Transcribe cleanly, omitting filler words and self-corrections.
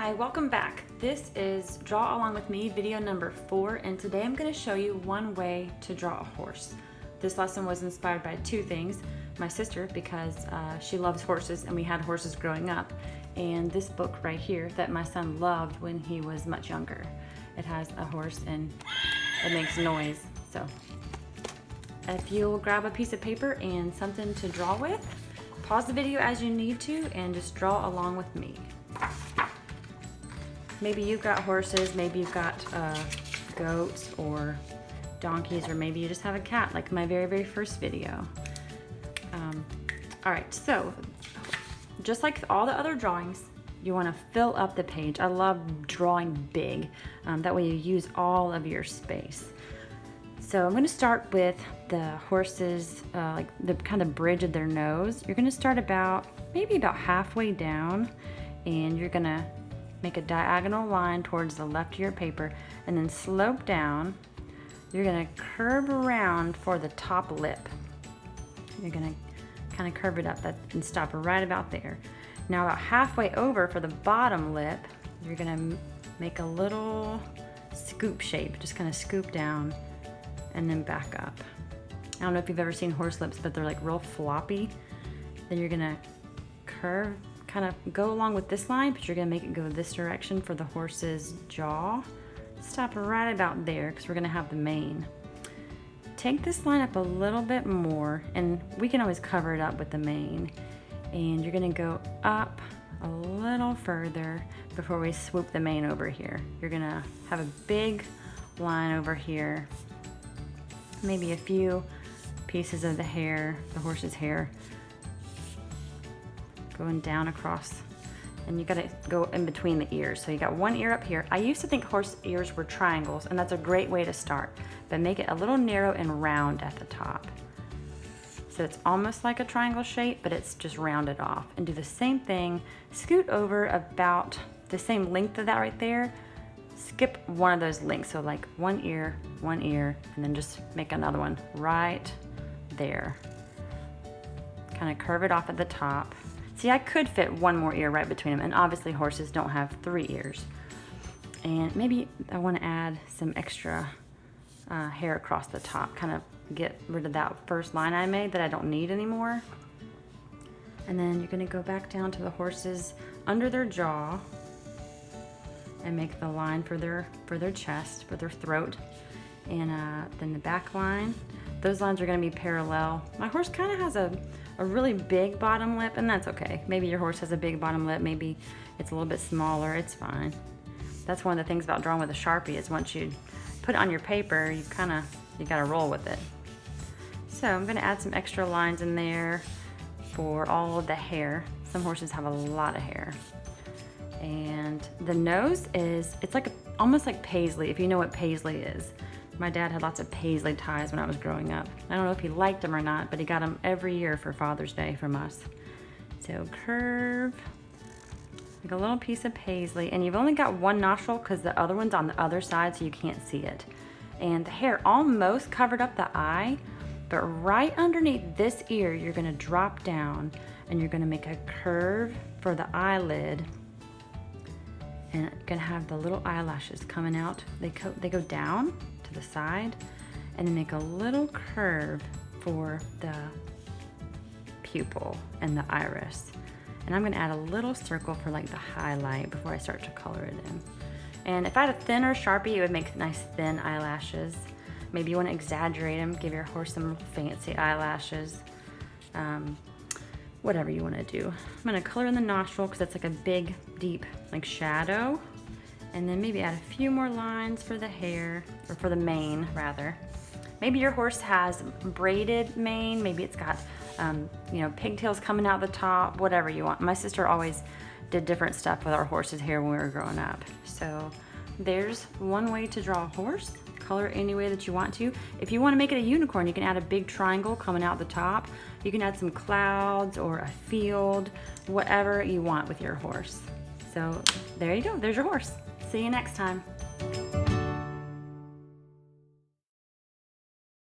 Hi, welcome back. This is Draw Along With Me video number 4, and today I'm going to show you one way to draw a horse. This lesson was inspired by two things. My sister, because she loves horses and we had horses growing up, and this book right here that my son loved when he was much younger. It has a horse and it makes noise. So if you'll grab a piece of paper and something to draw with, pause the video as you need to and just draw along with me. Maybe you've got horses, maybe you've got goats or donkeys, or maybe you just have a cat like my very first video. All right, so just like all the other drawings, you want to fill up the page. I love drawing big, that way you use all of your space. So I'm going to start with the horses, like the kind of bridge of their nose. You're going to start maybe about halfway down, and you're going to make a diagonal line towards the left of your paper and then slope down. You're going to curve around for the top lip. You're going to kind of curve it up and stop right about there. Now about halfway over for the bottom lip, you're going to make a little scoop shape, just kind of scoop down and then back up. I don't know if you've ever seen horse lips, but they're like real floppy. Then you're going to curve, kind of go along with this line, but you're going to make it go this direction for the horse's jaw. Stop right about there because we're going to have the mane. Take this line up a little bit more, and we can always cover it up with the mane. And you're going to go up a little further before we swoop the mane over here. You're going to have a big line over here, maybe a few pieces of the hair, the horse's hair, going down across, and you got to go in between the ears. So you got one ear up here. I used to think horse ears were triangles, and that's a great way to start, but make it a little narrow and round at the top. So it's almost like a triangle shape, but it's just rounded off. And do the same thing, scoot over about the same length of that right there, skip one of those lengths. So like one ear, and then just make another one right there. Kind of curve it off at the top. See, I could fit one more ear right between them, and obviously horses don't have 3 ears. And maybe I want to add some extra hair across the top, kind of get rid of that first line I made that I don't need anymore. And then you're going to go back down to the horses under their jaw and make the line for their chest, for their throat, and then the back line. Those lines are going to be parallel. My horse kind of has a really big bottom lip, and that's okay. Maybe your horse has a big bottom lip, maybe it's a little bit smaller, it's fine. That's one of the things about drawing with a Sharpie, is once you put it on your paper, you gotta roll with it. So I'm gonna add some extra lines in there for all of the hair. Some horses have a lot of hair. And the nose it's like almost like paisley, if you know what paisley is. My dad had lots of paisley ties when I was growing up. I don't know if he liked them or not, but he got them every year for Father's Day from us. So curve, like a little piece of paisley, and you've only got one nostril because the other one's on the other side, so you can't see it. And the hair almost covered up the eye, but right underneath this ear, you're gonna drop down and you're gonna make a curve for the eyelid. And you're gonna have the little eyelashes coming out. They go down to the side, and then make a little curve for the pupil and the iris. And I'm gonna add a little circle for like the highlight before I start to color it in. And if I had a thinner Sharpie, it would make nice thin eyelashes. Maybe you want to exaggerate them, give your horse some fancy eyelashes. Whatever you want to do. I'm going to color in the nostril because that's like a big, deep like shadow. And then maybe add a few more lines for the hair, or for the mane rather. Maybe your horse has braided mane. Maybe it's got pigtails coming out the top, whatever you want. My sister always did different stuff with our horse's hair when we were growing up. So there's one way to draw a horse. Color any way that you want to. If you want to make it a unicorn, you can add a big triangle coming out the top. You can add some clouds or a field, whatever you want with your horse. So there you go, there's your horse. See you next time.